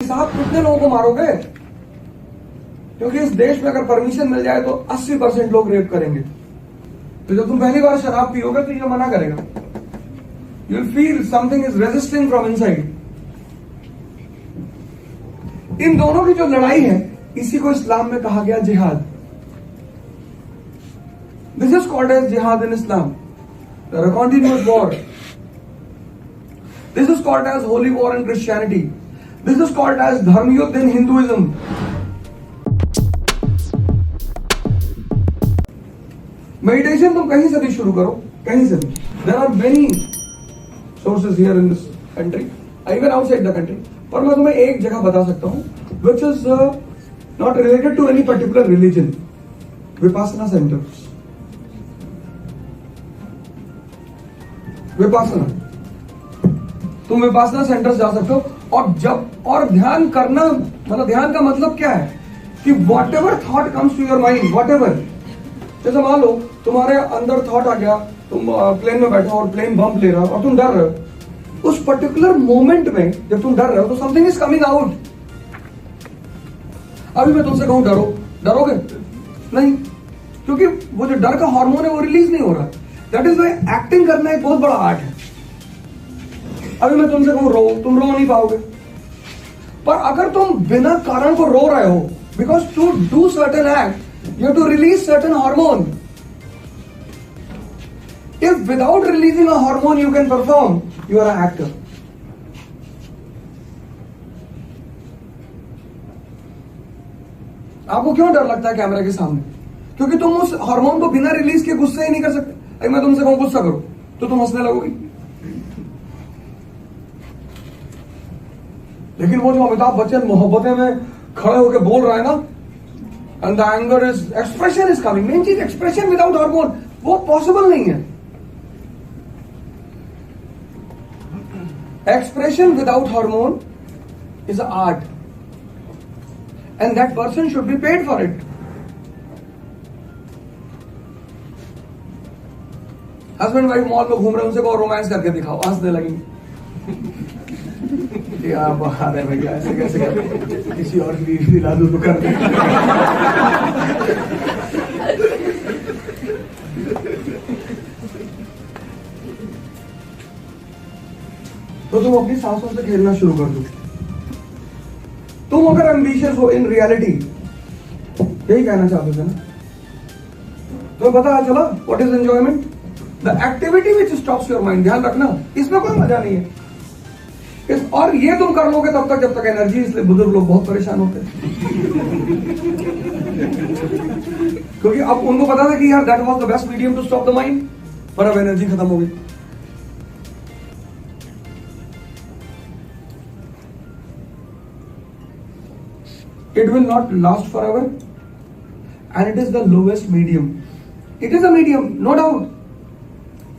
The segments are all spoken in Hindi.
साहब कितने लोगों को मारोगे? क्योंकि इस देश में अगर परमिशन मिल जाए तो 80% लोग रेप करेंगे। तो जब तुम पहली बार शराब पियोगे तो ये मना करेगा। You will feel something is resisting from inside. इन दोनों की जो लड़ाई है इसी को इस्लाम में कहा गया जिहाद। दिस इज कॉल्ड एज जिहाद इन इस्लाम, a continuous war. This is called as holy war in Christianity. This is called as dharma yuddha in Hinduism. Meditation तुम कहीं से भी शुरू करो, कहीं से भी। There are many sources here in this country, even outside the country. पर मैं तुम्हें एक जगह बता सकता हूँ, which is not related to any particular religion. Vipassana centers. Vipassana, तुम विपासना सेंटर जा सकते हो। और ध्यान करना, मतलब ध्यान का मतलब क्या है कि whatever thought comes to your mind, whatever, जैसे मान लो तुम्हारे अंदर थॉट आ गया, तुम प्लेन में बैठे हो और प्लेन बम्प ले रहा हो और तुम डर रहे हो, उस पर्टिकुलर मोमेंट में जब तुम डर रहे हो तो समथिंग इज कमिंग आउट। अभी मैं तुमसे कहूं डरो, डरोगे नहीं, क्योंकि वो जो डर का हार्मोन है वो रिलीज नहीं हो रहा। दैट इज वाई एक्टिंग करना एक बहुत बड़ा आर्ट है। अभी मैं तुमसे कहूं रो, तुम रो नहीं पाओगे। पर अगर तुम बिना कारण को रो रहे हो, because to do certain act you have to release certain hormone. If without releasing a hormone you can perform, you are a actor. आपको क्यों डर लगता है कैमरा के सामने? क्योंकि तुम उस हार्मोन को बिना रिलीज के गुस्से ही नहीं कर सकते। अगर मैं तुमसे कहूं गुस्सा करो तो तुम हंसने लगोगी। लेकिन वो जो अमिताभ बच्चन मोहब्बतें में खड़े होकर बोल रहा है ना, and the anger is expression is coming, main चीज एक्सप्रेशन विदाउट हार्मोन, वो पॉसिबल नहीं है। Expression without hormone is a art and that person should be paid for it. Husband wife mall में घूम रहे हैं, उनसे को रोमांस करके दिखाओ, हंसने लगेंगे। क्या बात है भैया, ऐसे कैसे करते, किसी और की दिला दो तो कर दे। तो तुम अपनी सांसों से खेलना शुरू कर दो। तुम अगर एम्बिशियस हो इन रियलिटी, यही कहना चाहते थे ना, तो पता चला what is enjoyment, the activity which stops your mind. ध्यान रखना, इसमें कोई मजा नहीं है। और ये तुम कर लोगे तब तक जब तक एनर्जी, इसलिए बुजुर्ग लोग बहुत परेशान होते हैं। क्योंकि अब उनको पता था कि यार that was the best medium to stop the mind, पर अब एनर्जी खत्म हो गई। It will not last for ever and it is the lowest medium. It is a medium, no doubt.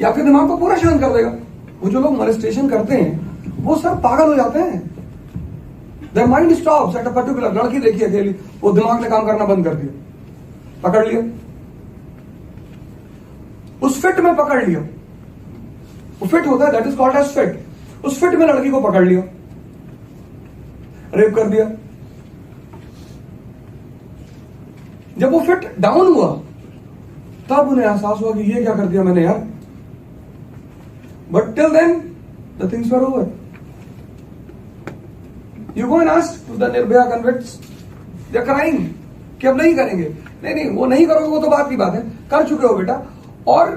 ये आपके दिमाग को पूरा शांत कर देगा। वो जो लोग मोलेस्टेशन करते हैं वो सब पागल हो जाते हैं। Their mind stops at a particular, लड़की देखी अकेली, वो दिमाग ने काम करना बंद कर दिया, पकड़ लिया, उस फिट में पकड़ लिया। वो फिट होता है, that is called age fit. उस फिट में लड़की को पकड़ लिया, रेप कर दिया। जब वो फिट डाउन हुआ तब उन्हें एहसास हुआ कि ये क्या कर दिया मैंने यार। But till then the things were over. You go and ask to the Nirbhaya convicts, they are crying कि अब नहीं करेंगे। नहीं, वो नहीं करोगे, वो तो बात की बात है, कर चुके हो बेटा। और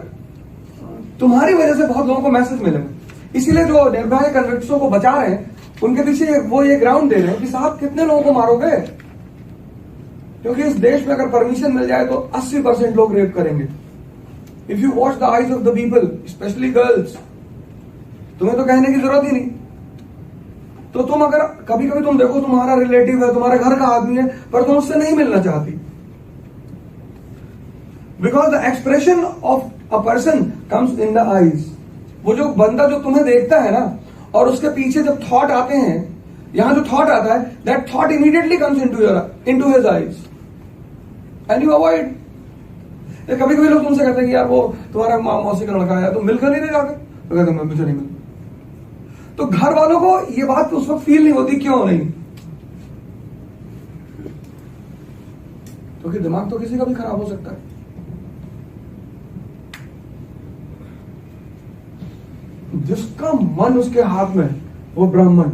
तुम्हारी वजह से बहुत लोगों को मैसेज मिलेगा। इसीलिए जो निर्भया कन्विक्ट्सों को बचा रहे हैं, उनके पीछे वो ये ग्राउंड दे रहे हैं कि साहब कितने लोगों को मारोगे? क्योंकि इस देश में अगर परमिशन मिल जाए तो 80% लोग रेप करेंगे। If you watch the eyes of the people, specially girls, तुम्हें तो कहने की जरूरत ही नहीं। तो तुम अगर कभी कभी तुम देखो, तुम्हारा रिलेटिव है, तुम्हारे घर का आदमी है, पर तुम उससे नहीं मिलना चाहती, because the expression of a person comes in the eyes. वो जो बंदा जो तुम्हें देखता है ना, और उसके पीछे जब थॉट आते हैं, यहां जो थॉट आता है, that thought immediately comes into his eyes and you avoid. कभी कभी लोग तुमसे कहते हैं कि यार वो तुम्हारा मौसी का लड़का है, तुम मिलकर नहीं रह जाते, तो कहते मैं मुझे नहीं मिलता। तो घर वालों को ये बात उस वक्त फील नहीं होती, क्यों नहीं? क्योंकि दिमाग तो किसी का भी खराब हो सकता है। जिसका मन उसके हाथ में वो ब्राह्मण,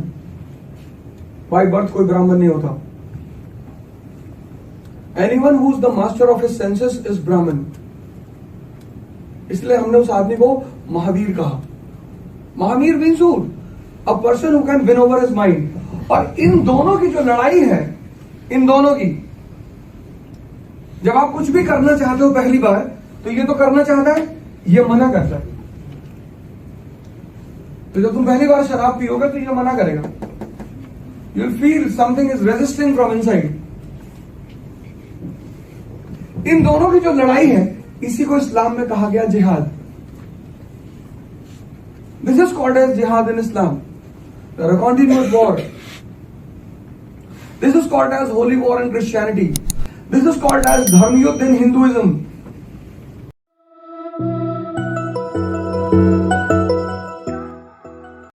बाय बर्थ कोई ब्राह्मण नहीं होता। Anyone who is the master of his senses is ब्राह्मण। इसलिए हमने उस आदमी को महावीर कहा। Mahavir means a person who can win over his mind. और इन दोनों की जो लड़ाई है, इन दोनों की, जब आप कुछ भी करना चाहते हो पहली बार, तो ये तो करना चाहता है, ये मना करता है। तो जब तुम पहली बार शराब पियोगे तो ये मना करेगा। You will feel something is resisting from inside. इन दोनों की जो लड़ाई है, इसी को इस्लाम में कहा गया जिहाद। दिस इज कॉल्ड एज जिहाद इन इस्लाम, a continuous war. This is called as holy war in Christianity. This is called as dharma yuddha in Hinduism.